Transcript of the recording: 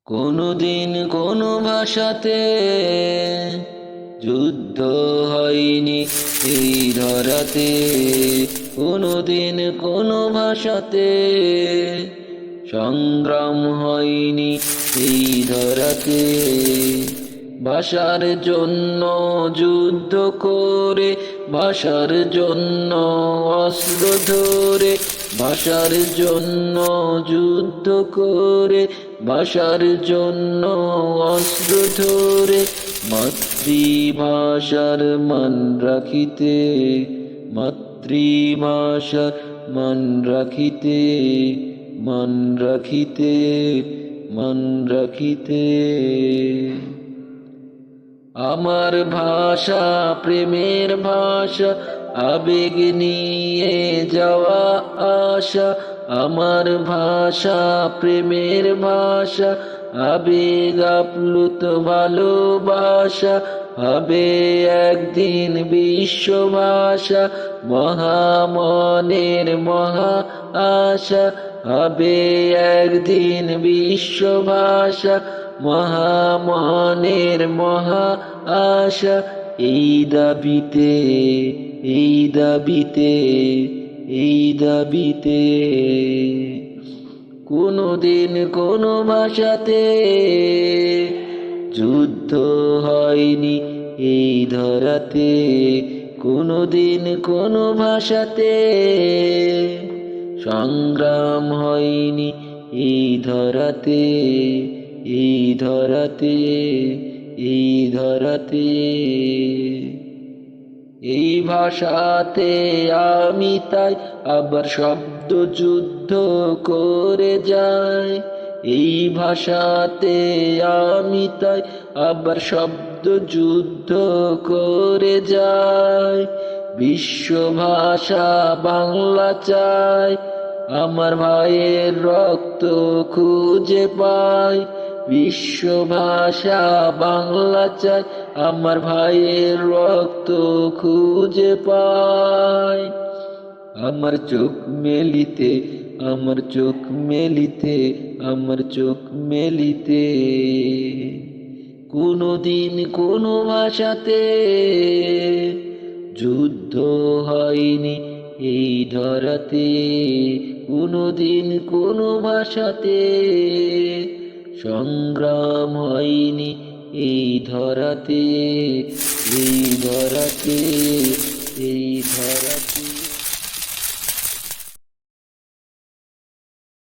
কোনদিন কোনো ভাষাতে যুদ্ধ হয়নি এই ধরাতে। কোনদিন কোনো ভাষাতে সংগ্রাম হয়নি এই ধরাতে। ভাষার জন্য যুদ্ধ করে, ভাষার জন্য অস্ত্র ধরে, ভাষার জন্য যুদ্ধ করে, ভাষার জন্য অস্ত্র ধরে, মাতৃভাষার মান রাখিতে, মাতৃভাষার মান রাখিতে, মান রাখিতে, মান রাখিতে। আমার ভাষা প্রেমের ভাষা, আবেগ নিয়ে যাওয়া আশা। আমার ভাষা প্রেমের ভাষা, আবেগ আপ্লুত ভালোবাসা। হবে একদিন বিশ্বভাষা, মহামনের মহা আশা। হবে একদিন বিশ্বভাষা, মহামনের মহা আশা। এই দাবিতে, এই দাবিতে, এই দাবিতে। কোনদিন কোনো ভাষাতে যুদ্ধ হয়নি এই ধরাতে। কোনদিন কোনো ভাষাতে সংগ্রাম হয়নি এই ধরাতে, এই ধরাতে, এই ধরাতে। এই ভাষাতে আমি তাই আবার শব্দ যুদ্ধ করে যাই। এই ভাষাতে আমি তাই আবার শব্দ যুদ্ধ করে যাই। বিশ্ব ভাষা বাংলা চাই, আমার ভাইয়ের রক্ত খুঁজে পাই। বিশ্ব ভাষা বাংলা চাই, আমার ভাইয়ের রক্ত খুঁজে পাই। আমার চোখ মেলিতে, আমার চোখ মেলিতে, আমার চোখ মেলিতে। কোনদিন কোনো ভাষাতে যুদ্ধ হয়নি এই ধরাতে। কোনদিন কোনো ভাষাতে সংগ্রাম হয়নি এই ধরাতে, এই ধরাতে, এই ধরাতে।